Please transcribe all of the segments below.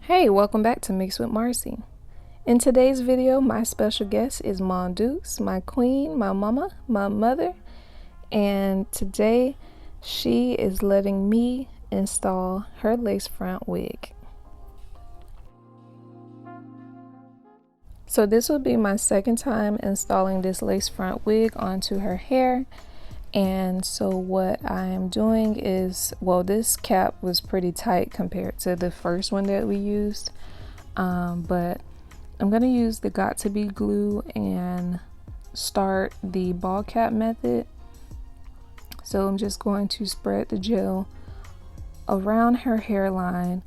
Hey, welcome back to Mix with Marcy. In today's video, my special guest is Mom Dukes, my queen, my mama, my mother, and today she is letting me install her lace front wig. So this will be my second time installing this lace front wig onto her hair. And so what I am doing is, well, this cap was pretty tight compared to the first one that we used. But I'm going to use the Got2b glue and start the ball cap method. So I'm just going to spread the gel around her hairline,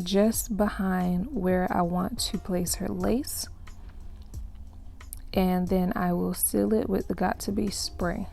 just behind where I want to place her lace. And then I will seal it with the Got2b spray.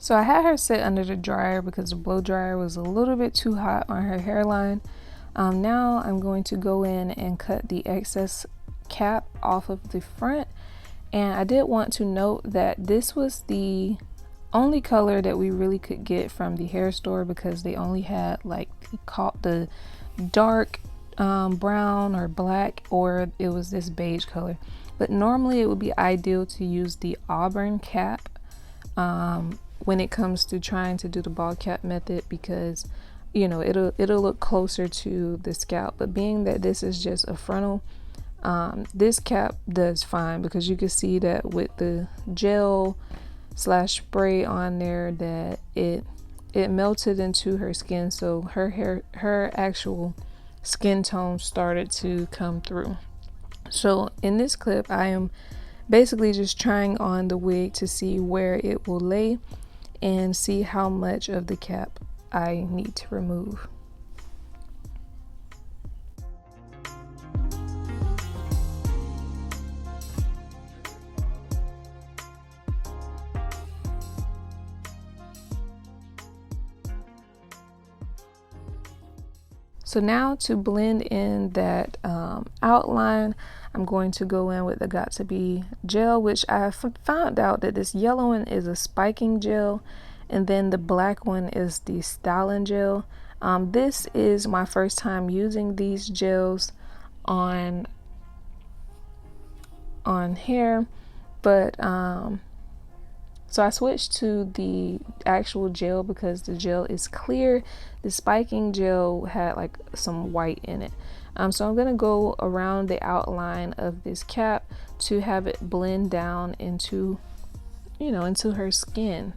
So I had her sit under the dryer because the blow dryer was a little bit too hot on her hairline. Now I'm going to go in and cut the excess cap off of the front. And I did want to note that this was the only color that we really could get from the hair store, because they only had like the dark brown or black, or it was this beige color. But normally it would be ideal to use the auburn cap when it comes to trying to do the ball cap method, because it'll look closer to the scalp. But being that this is just a frontal, this cap does fine, because you can see that with the gel slash spray on there that it melted into her skin, so her actual skin tone started to come through. So in this clip I am basically just trying on the wig to see where it will lay and see how much of the cap I need to remove. So now to blend in that outline, I'm going to go in with the Got2b gel, which I found out that this yellow one is a spiking gel, and then the black one is the styling gel. This is my first time using these gels on hair, but so I switched to the actual gel because the gel is clear. The spiking gel had like some white in it. So I'm gonna go around the outline of this cap to have it blend down into, into her skin.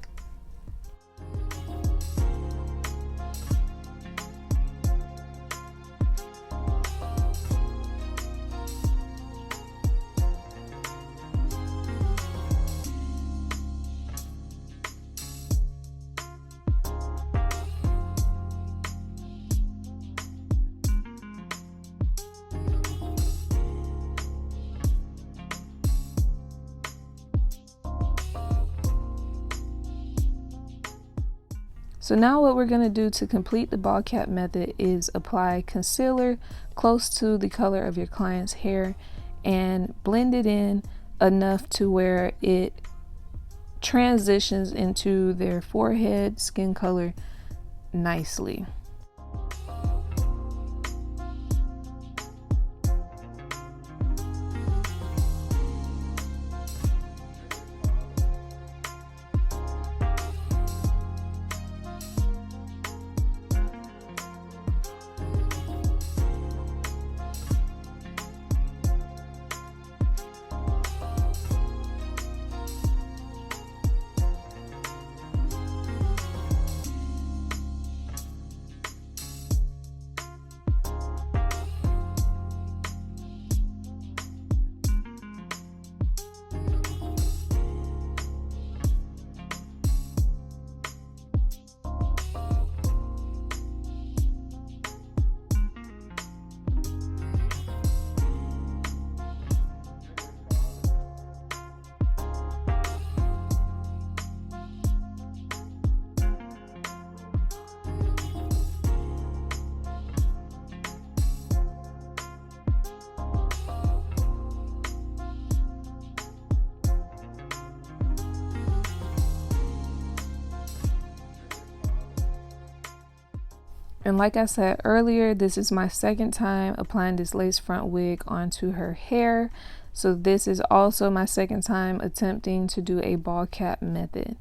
So now what we're going to do to complete the ball cap method is apply concealer close to the color of your client's hair and blend it in enough to where it transitions into their forehead skin color nicely. And like I said earlier, this is my second time applying this lace front wig onto her hair. So this is also my second time attempting to do a ball cap method.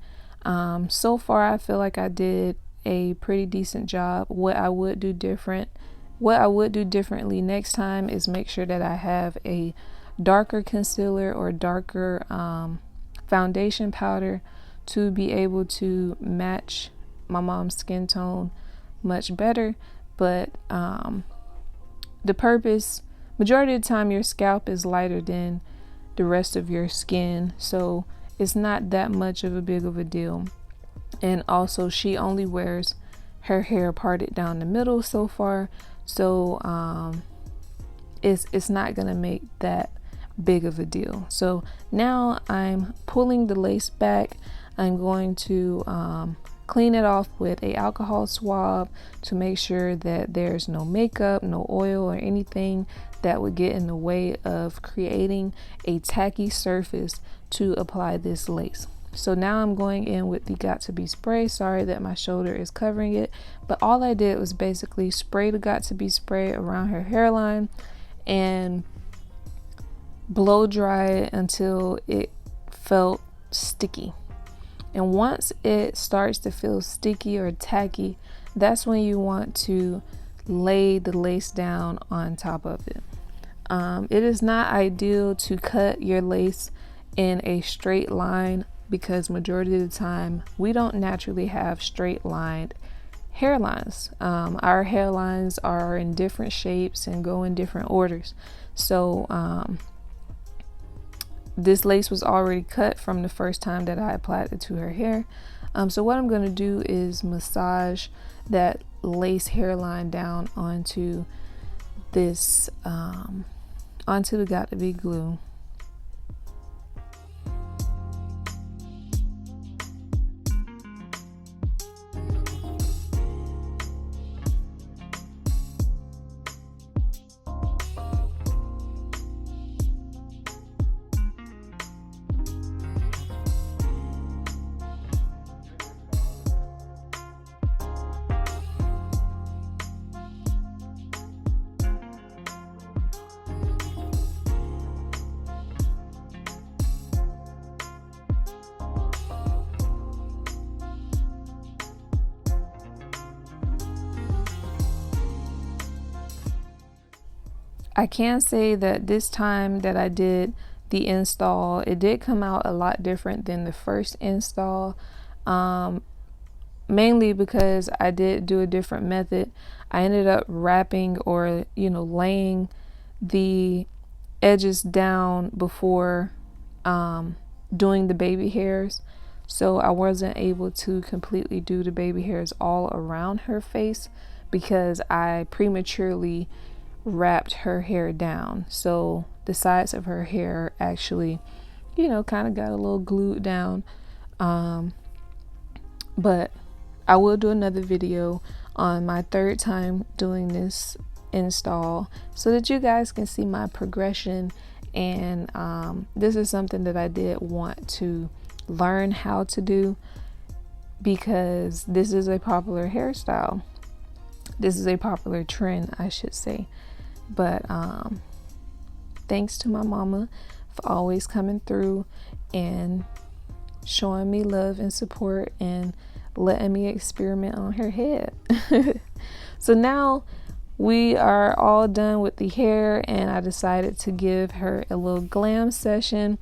So far, I feel like I did a pretty decent job. What I would do differently next time is make sure that I have a darker concealer or darker foundation powder to be able to match my mom's skin tone much better. But the purpose, majority of the time, your scalp is lighter than the rest of your skin, so it's not that much of a big of a deal. And also, she only wears her hair parted down the middle so far, so it's not gonna make that big of a deal. So now I'm pulling the lace back. I'm going to clean it off with a alcohol swab to make sure that there's no makeup, no oil, or anything that would get in the way of creating a tacky surface to apply this lace. So now I'm going in with the Got2b spray. Sorry that my shoulder is covering it, but all I did was basically spray the Got2b spray around her hairline and blow dry it until it felt sticky. And once it starts to feel sticky or tacky, that's when you want to lay the lace down on top of it. It is not ideal to cut your lace in a straight line because majority of the time we don't naturally have straight lined hairlines. Our hairlines are in different shapes and go in different orders. So this lace was already cut from the first time that I applied it to her hair. So what I'm going to do is massage that lace hairline down onto this, onto the Got2b glue. I can say that this time that I did the install, it did come out a lot different than the first install, mainly because I did do a different method. I ended up wrapping or laying the edges down before doing the baby hairs, so I wasn't able to completely do the baby hairs all around her face because I prematurely wrapped her hair down. So the sides of her hair actually kind of got a little glued down. But I will do another video on my third time doing this install so that you guys can see my progression. And this is something that I did want to learn how to do because this is a popular hairstyle. This is a popular trend, I should say. But thanks to my mama for always coming through and showing me love and support and letting me experiment on her head. So now we are all done with the hair, and I decided to give her a little glam session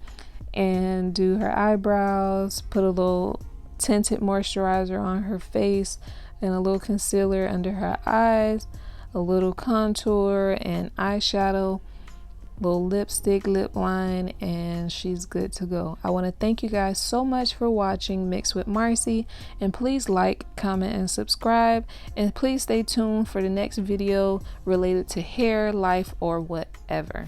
and do her eyebrows, put a little tinted moisturizer on her face and a little concealer under her eyes, a little contour and eyeshadow, little lipstick, lip line, and she's good to go. I want to thank you guys so much for watching Mix with Marcy, and please like, comment, and subscribe, and please stay tuned for the next video related to hair, life, or whatever.